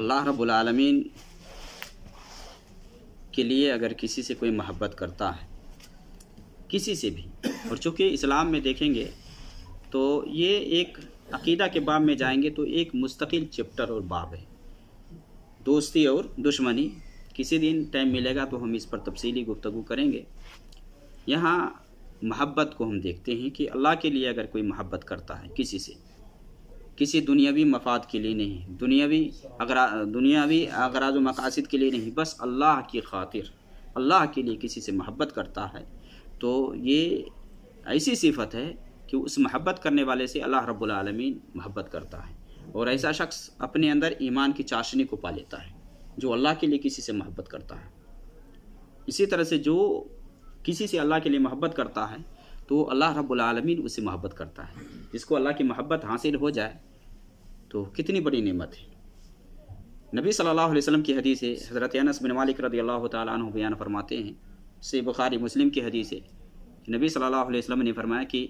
اللہ رب العالمین کے لیے اگر کسی سے کوئی محبت کرتا ہے، کسی سے بھی، اور چونکہ اسلام میں دیکھیں گے تو یہ ایک عقیدہ کے باب میں جائیں گے تو ایک مستقل چپٹر اور باب ہے، دوستی اور دشمنی۔ کسی دن ٹائم ملے گا تو ہم اس پر تفصیلی گفتگو کریں گے۔ یہاں محبت کو ہم دیکھتے ہیں کہ اللہ کے لیے اگر کوئی محبت کرتا ہے کسی سے، کسی دنیاوی مفاد کے لیے نہیں، دنیاوی اغراض و مقاصد کے لیے نہیں، بس اللہ کی خاطر اللہ کے لیے کسی سے محبت کرتا ہے، تو یہ ایسی صفت ہے کہ اس محبت کرنے والے سے اللہ رب العالمین محبت کرتا ہے، اور ایسا شخص اپنے اندر ایمان کی چاشنی کو پا لیتا ہے جو اللہ کے لیے کسی سے محبت کرتا ہے۔ اسی طرح سے جو کسی سے اللہ کے لیے محبت کرتا ہے تو اللہ رب العالمین اسے محبت کرتا ہے۔ جس کو اللہ کی محبت حاصل ہو جائے تو کتنی بڑی نعمت ہے۔ نبی صلی اللہ علیہ وسلم کی حدیث ہے، حضرت انس بن مالک رضی اللہ تعالیٰ عنہ بیان فرماتے ہیں، صحیح بخاری مسلم کی حدیث ہے کہ نبی صلی اللہ علیہ وسلم نے فرمایا کہ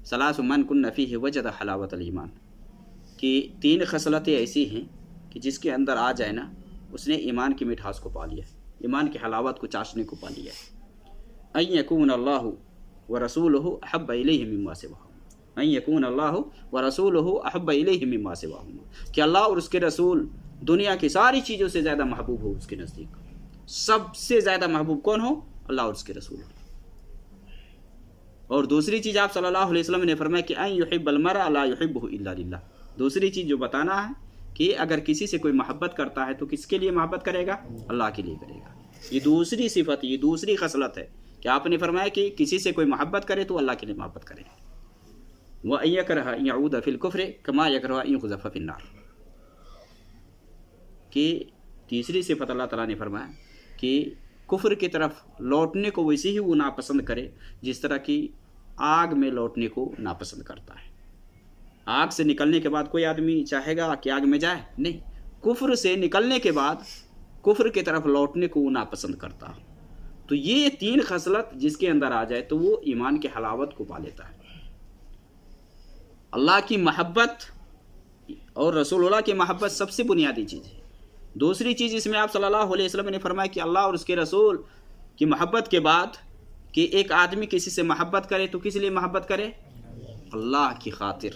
ثلاث من کن فیہ وجد حلاوت الایمان، کہ 3 خصلتیں ایسی ہیں کہ جس کے اندر آ جائے نا اس نے ایمان کی مٹھاس کو پا لیا ہے، ایمان کی حلاوت کو چاشنے کو پا لیا ہے۔ ان یکون اللہ ورسولہ احب الیہ مما سواہما، ان یکون اللہ ورسولہ احب الیہ مما سواہما، کہ اللہ اور اس کے رسول دنیا کی ساری چیزوں سے زیادہ محبوب ہو اس کے نزدیک۔ سب سے زیادہ محبوب کون ہو؟ اللہ اور اس کے رسول۔ اور دوسری چیز آپ صلی اللہ علیہ وسلم نے فرمایا کہ ان یحب المرء لا یحبہ الا للہ، دوسری چیز جو بتانا ہے کہ اگر کسی سے کوئی محبت کرتا ہے تو کس کے لیے محبت کرے گا؟ اللہ کے لیے کرے گا۔ یہ دوسری صفت، یہ دوسری خصلت ہے کہ آپ نے فرمایا کہ کسی سے کوئی محبت کرے تو اللہ کے لیے محبت کرے۔ وَأَن يَكْرَهَ أَن يَعُودَ فِي الْكُفْرِ كَمَا يَكْرَهُ أَن يُقْذَفَ فِي النَّارِ، کہ تیسری صفت اللہ تعالیٰ نے فرمایا کہ کفر کی طرف لوٹنے کو ویسے ہی وہ ناپسند کرے جس طرح کی آگ میں لوٹنے کو ناپسند کرتا ہے۔ آگ سے نکلنے کے بعد کوئی آدمی چاہے گا کہ آگ میں جائے؟ نہیں، کفر سے نکلنے کے بعد کفر کی طرف لوٹنے کو وہ ناپسند کرتا ہے۔ تو یہ 3 خصلت جس کے اندر آ جائے تو وہ ایمان کی حلاوت کو پا لیتا ہے۔ اللہ کی محبت اور رسول اللہ کی محبت سب سے بنیادی چیز ہے۔ دوسری چیز اس میں آپ صلی اللہ علیہ وسلم نے فرمایا کہ اللہ اور اس کے رسول کی محبت کے بعد کہ ایک آدمی کسی سے محبت کرے تو کس لیے محبت کرے؟ اللہ کی خاطر،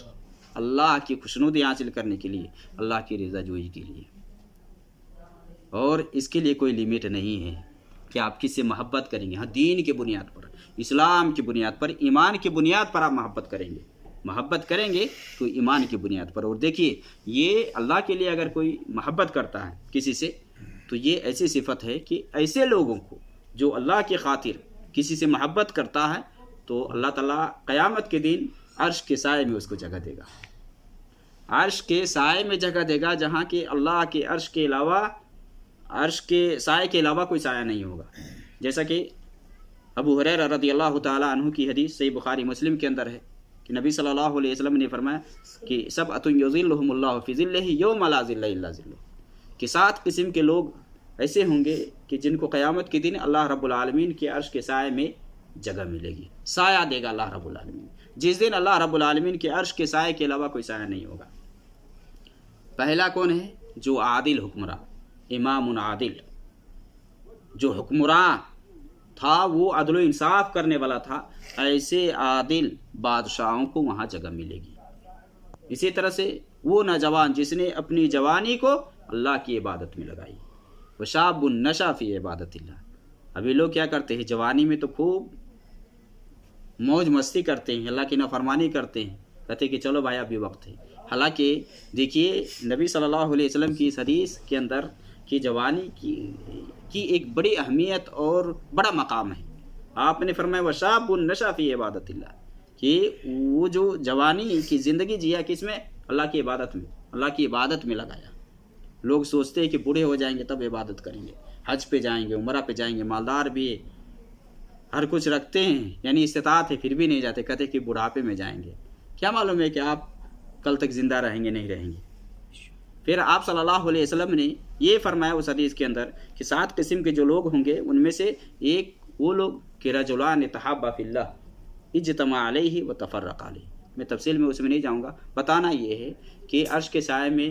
اللہ کی خوشنودی حاصل کرنے کے لیے، اللہ کی رضا جوئی کے لیے۔ اور اس کے لیے کوئی لیمٹ نہیں ہے کہ آپ کس سے محبت کریں گے۔ ہاں، دین کی بنیاد پر، اسلام کی بنیاد پر، ایمان کی بنیاد پر آپ محبت کریں گے۔ محبت کریں گے تو ایمان کی بنیاد پر۔ اور دیکھیے، یہ اللہ کے لیے اگر کوئی محبت کرتا ہے کسی سے تو یہ ایسی صفت ہے کہ ایسے لوگوں کو جو اللہ کی خاطر کسی سے محبت کرتا ہے تو اللہ تعالیٰ قیامت کے دن عرش کے سائے میں اس کو جگہ دے گا، عرش کے سائے میں جگہ دے گا، جہاں کہ اللہ کے عرش کے علاوہ، عرش کے سائے کے علاوہ کوئی سایہ نہیں ہوگا۔ جیسا کہ ابو ہریرہ رضی اللہ تعالیٰ عنہ کی حدیث صحیح بخاری مسلم کے اندر ہے کہ نبی صلی اللہ علیہ وسلم نے فرمایا کہ سبعۃ یظلھم اللہ فی ظلہ یوم لا ظل الا ظلہ، کہ 7 قسم کے لوگ ایسے ہوں گے کہ جن کو قیامت کے دن اللہ رب العالمین کے عرش کے سائے میں جگہ ملے گی، سایہ دے گا اللہ رب العالمین۔ جس دن اللہ رب العالمین کے عرش کے سائے کے علاوہ کوئی سایہ نہیں ہوگا۔ پہلا کون ہے؟ جو عادل حکمراں، امام عادل، جو حکمراں تھا وہ عدل و انصاف کرنے والا تھا، ایسے عادل بادشاہوں کو وہاں جگہ ملے گی۔ اسی طرح سے وہ نوجوان جس نے اپنی جوانی کو اللہ کی عبادت میں لگائی، وشاب نشا فی عبادت اللہ۔ ابھی لوگ کیا کرتے ہیں، جوانی میں تو خوب موج مستی کرتے ہیں، اللہ کی نافرمانی کرتے ہیں، کہتے ہیں کہ چلو بھائی ابھی وقت ہے۔ حالانکہ دیکھیے نبی صلی اللہ علیہ وسلم کی اس حدیث کے اندر کہ جوانی کی ایک بڑی اہمیت اور بڑا مقام ہے۔ آپ نے فرمایا وشاب نشا فی عبادت اللہ، کہ وہ جو جوانی کی زندگی جیا کس میں؟ اللہ کی عبادت میں، اللہ کی عبادت میں لگایا۔ لوگ سوچتے ہیں کہ بوڑھے ہو جائیں گے تب عبادت کریں گے، حج پہ جائیں گے، عمرہ پہ جائیں گے، مالدار بھی ہر کچھ رکھتے ہیں، یعنی استطاعت ہے پھر بھی نہیں جاتے، کہتے کہ بڑھاپے میں جائیں گے۔ کیا معلوم ہے کہ آپ کل تک زندہ رہیں گے نہیں رہیں گے۔ پھر آپ صلی اللہ علیہ وسلم نے یہ فرمایا اس حدیث کے اندر کہ 7 قسم کے جو لوگ ہوں گے ان میں سے ایک وہ لوگ کہ رجلان تحابا فی اللہ اجتمع علیہ و تفرق علیہ۔ میں تفصیل میں اس میں نہیں جاؤں گا، بتانا یہ ہے کہ عرش کے سائے میں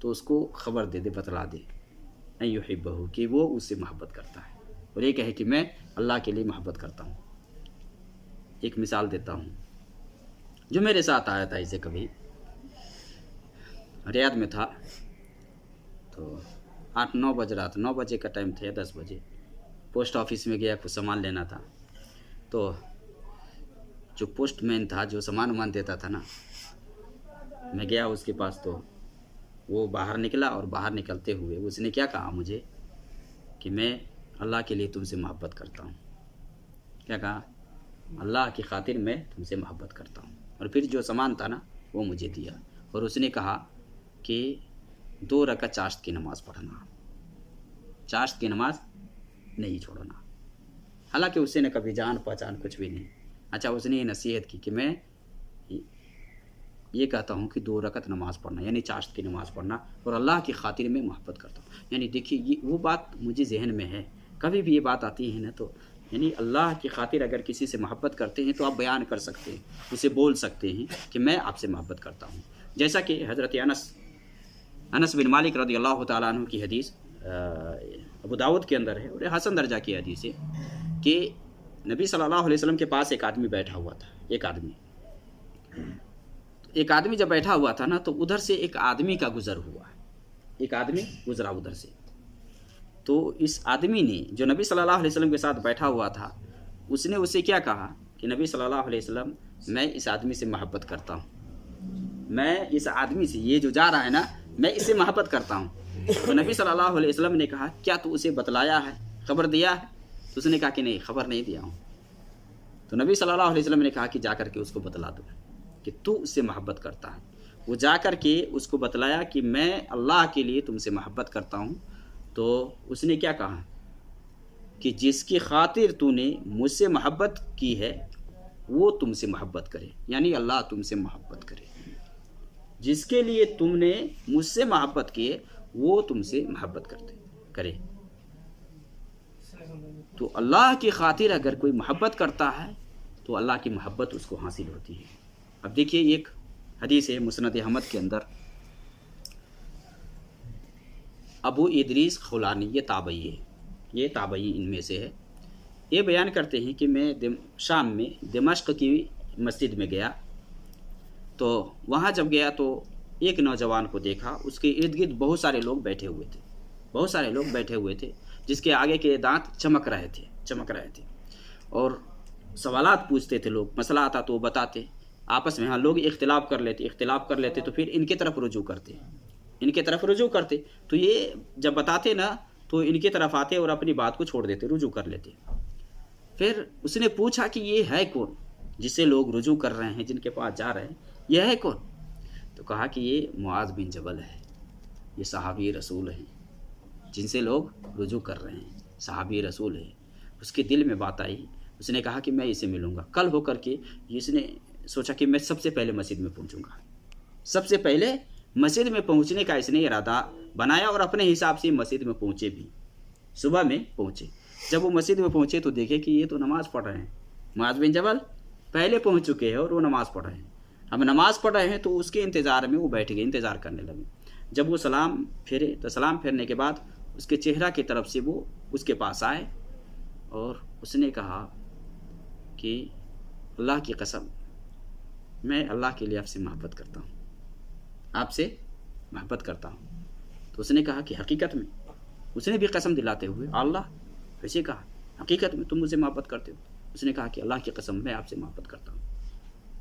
تو اس کو خبر دے دے، بتلا دے ان یحبہ، کہ وہ اس سے محبت کرتا ہے، اور یہ کہے کہ میں اللہ کے لیے محبت کرتا ہوں۔ ایک مثال دیتا ہوں جو میرے ساتھ آیا تھا، اسے کبھی ریاض میں تھا، تو 8-9 بج رہا تھا، 9 بجے کا ٹائم تھا، 10 بجے پوسٹ آفس میں گیا، کچھ سامان لینا تھا، تو جو پوسٹ مین تھا جو سامان دیتا تھا نا، میں گیا اس کے پاس، تو وہ باہر نکلا، اور باہر نکلتے ہوئے اس نے کیا کہا مجھے کہ میں اللہ کے لیے تم سے محبت کرتا ہوں۔ کیا کہا؟ اللہ کی خاطر میں تم سے محبت کرتا ہوں۔ اور پھر جو سامان تھا نا وہ مجھے دیا، اور اس نے کہا کہ 2 رکعت چاشت کی نماز پڑھنا، چاشت کی نماز نہیں چھوڑنا۔ حالانکہ اس نے کبھی جان پہچان کچھ بھی نہیں، اچھا اس نے یہ نصیحت کی کہ میں یہ کہتا ہوں کہ 2 رکعت نماز پڑھنا، یعنی چاشت کی نماز پڑھنا، اور اللہ کی خاطر میں محبت کرتا ہوں۔ یعنی دیکھیے یہ وہ بات مجھے ذہن میں ہے، کبھی بھی یہ بات آتی ہے نا، تو یعنی اللہ کی خاطر اگر کسی سے محبت کرتے ہیں تو آپ بیان کر سکتے ہیں، اسے بول سکتے ہیں کہ میں آپ سے محبت کرتا ہوں۔ جیسا کہ حضرت انس بن مالک رضی اللہ تعالیٰ عنہ کی حدیث ابو داؤد کے اندر ہے، اور یہ حسن درجہ کی حدیث ہے کہ نبی صلی اللہ علیہ وسلم کے پاس ایک آدمی بیٹھا ہوا تھا، ایک آدمی جب بیٹھا ہوا تھا نا، تو ادھر سے ایک آدمی کا گزر ہوا، ایک آدمی گزرا ادھر سے، تو اس آدمی نے جو نبی صلی اللہ علیہ وسلم کے ساتھ بیٹھا ہوا تھا، اس نے اسے کیا کہا کہ نبی صلی اللہ علیہ وسلم میں اس آدمی سے محبت کرتا ہوں، میں اس آدمی سے، یہ جو جا رہا ہے نا، میں اس سے محبت کرتا ہوں۔ تو نبی صلی اللہ علیہ وسلم نے کہا کیا تو اسے بتلایا ہے، خبر دیا ہے؟ تو اس نے کہا کہ نہیں، خبر نہیں دیا ہوں۔ تو نبی صلی اللہ علیہ وسلم نے کہا کہ جا کر کے اس کو بتلا دو کہ تو اس سے محبت کرتا ہے۔ وہ جا کر کے اس کو بتلایا کہ میں اللہ کے لیے تم سے محبت کرتا ہوں۔ تو اس نے کیا کہا کہ جس کی خاطر تو نے مجھ سے محبت کی ہے وہ تم سے محبت کرے، یعنی اللہ تم سے محبت کرے، جس کے لیے تم نے مجھ سے محبت کی ہے وہ تم سے محبت کرے۔ تو اللہ کی خاطر اگر کوئی محبت کرتا ہے تو اللہ کی محبت اس کو حاصل ہوتی ہے۔ اب دیکھیے ایک حدیث ہے مسند احمد کے اندر، ابو ادریس خولانی، یہ تابعی ان میں سے ہے، یہ بیان کرتے ہیں کہ میں شام میں دمشق کی مسجد میں گیا، تو وہاں جب گیا تو ایک نوجوان کو دیکھا، اس کے ارد گرد بہت سارے لوگ بیٹھے ہوئے تھے، جس کے آگے کے دانت چمک رہے تھے، اور سوالات پوچھتے تھے لوگ، مسئلہ آتا تو وہ بتاتے، آپس میں لوگ اختلاف کر لیتے تو پھر ان کی طرف رجوع کرتے، تو یہ جب بتاتے نا تو ان کی طرف آتے اور اپنی بات کو چھوڑ دیتے، رجوع کر لیتے۔ پھر اس نے پوچھا کہ یہ ہے کون جس سے لوگ رجوع کر رہے ہیں، جن کے پاس جا رہے ہیں، یہ ہے کون؟ تو کہا کہ یہ معاذ بن جبل ہے، یہ صحابی رسول ہیں جن سے لوگ رجوع کر رہے ہیں، صحابی رسول ہے۔ اس کے دل میں بات آئی، اس نے کہا کہ میں اسے ملوں گا کل ہو کر کے۔ اس نے سوچا کہ میں سب سے پہلے مسجد میں پہنچوں گا، سب سے پہلے مسجد میں پہنچنے کا اس نے ارادہ بنایا، اور اپنے حساب سے مسجد میں پہنچے بھی، صبح میں پہنچے۔ جب وہ مسجد میں پہنچے تو دیکھے کہ یہ تو نماز پڑھ رہے ہیں، معاذ بن جبل پہلے پہنچ چکے ہیں اور وہ نماز پڑھ رہے ہیں۔ اب نماز پڑھ رہے ہیں تو اس کے انتظار میں وہ بیٹھ گئے، انتظار کرنے لگے۔ جب وہ سلام پھیرے تو سلام پھیرنے کے بعد اس کے چہرہ کی طرف سے وہ اس کے پاس آئے، اور اس نے کہا کہ اللہ کی قسم میں اللہ کے لیے آپ سے محبت کرتا ہوں، تو اس نے کہا کہ حقیقت میں، اس نے بھی قسم دلاتے ہوئے اللہ ویسے کہا حقیقت میں تم مجھ سے محبت کرتے ہو؟ اس نے کہا کہ اللہ کی قسم میں آپ سے محبت کرتا ہوں۔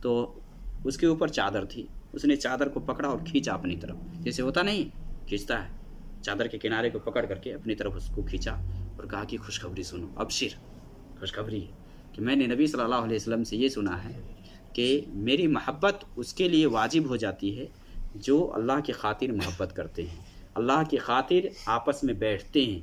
تو اس کے اوپر چادر تھی، اس نے چادر کو پکڑا اور کھینچا اپنی طرف، جیسے ہوتا نہیں کھینچتا ہے، چادر کے کنارے کو پکڑ کر کے اپنی طرف اس کو کھینچا اور کہا کہ خوشخبری سنو، ابشر، خوشخبری ہے کہ میں نے نبی صلی اللہ علیہ وسلم سے یہ سنا ہے کہ میری محبت اس کے لیے واجب ہو جاتی ہے جو اللہ کی خاطر محبت کرتے ہیں، اللہ کی خاطر آپس میں بیٹھتے ہیں،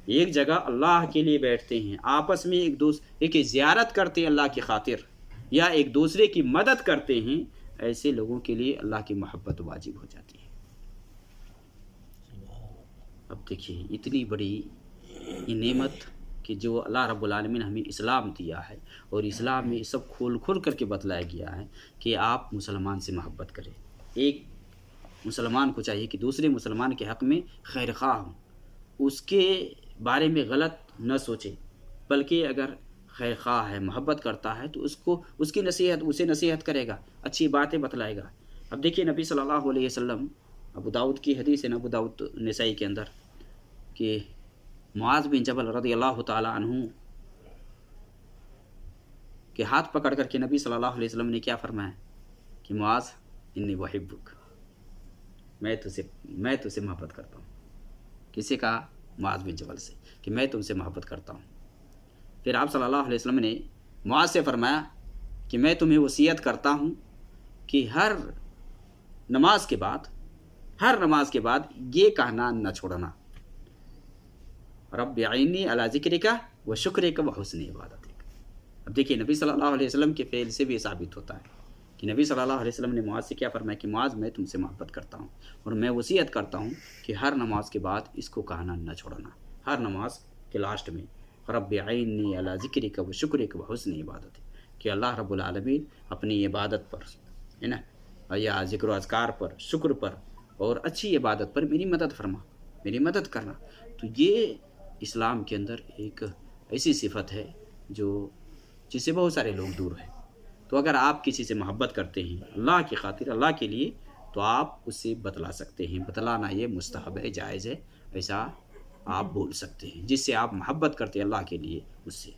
ایک جگہ اللہ کے لیے بیٹھتے ہیں، آپس میں ایک دوسرے کی زیارت کرتے ہیں اللہ کی خاطر، یا ایک دوسرے کی مدد کرتے ہیں، ایسے لوگوں کے لیے اللہ کی محبت واجب ہو جاتی ہے۔ اب دیکھیے اتنی بڑی یہ نعمت کہ جو اللہ رب العالمین نے ہمیں اسلام دیا ہے، اور اسلام میں سب کھول کر کے بتلایا گیا ہے کہ آپ مسلمان سے محبت کریں۔ ایک مسلمان کو چاہیے کہ دوسرے مسلمان کے حق میں خیر خواہ ہوں، اس کے بارے میں غلط نہ سوچے، بلکہ اگر خیر خواہ ہے، محبت کرتا ہے تو اس کی نصیحت اسے نصیحت کرے گا، اچھی باتیں بتلائے گا۔ اب دیکھیے نبی صلی اللہ علیہ وسلم، ابو داؤد کی حدیث ہے، ابو داؤد نسائی کے اندر، کہ معاذ بن جبل رضی اللہ تعالی عنہ کے ہاتھ پکڑ کر کے نبی صلی اللہ علیہ وسلم نے کیا فرمایا کہ معاذ انی بحبک، میں تجھ سے محبت کرتا ہوں۔ کسی کا؟ معاذ بن جبل سے، کہ میں تم سے محبت کرتا ہوں۔ پھر آپ صلی اللہ علیہ وسلم نے معاذ سے فرمایا کہ میں تمہیں وصیت کرتا ہوں کہ ہر نماز کے بعد یہ کہنا نہ چھوڑنا، رب اعنی علی ذکرک و شکرک و حسن عبادتک۔ اب دیکھیے نبی صلی اللہ علیہ وسلم کے فعل سے بھی ثابت ہوتا ہے کہ نبی صلی اللہ علیہ وسلم نے معاذ سے کیا فرمایا کہ معاذ میں تم سے محبت کرتا ہوں اور میں وصیت کرتا ہوں کہ ہر نماز کے بعد اس کو کہنا نہ چھوڑنا، ہر نماز کے لاسٹ میں رب اعنی علی ذکرک و شکرک و حسن عبادتک، کہ اللہ رب العالمین اپنی عبادت پر ہے نا، یا ذکر و اذکار پر، شکر پر اور اچھی عبادت پر میری مدد فرما، میری مدد کرنا۔ تو یہ اسلام کے اندر ایک ایسی صفت ہے جس سے بہت سارے لوگ دور ہیں۔ تو اگر آپ کسی سے محبت کرتے ہیں اللہ کی خاطر، اللہ کے لیے، تو آپ اس سے بتلا سکتے ہیں، بتلانا یہ مستحب ہے، جائز ہے، ایسا آپ بول سکتے ہیں جس سے آپ محبت کرتے ہیں اللہ کے لیے، اس سے۔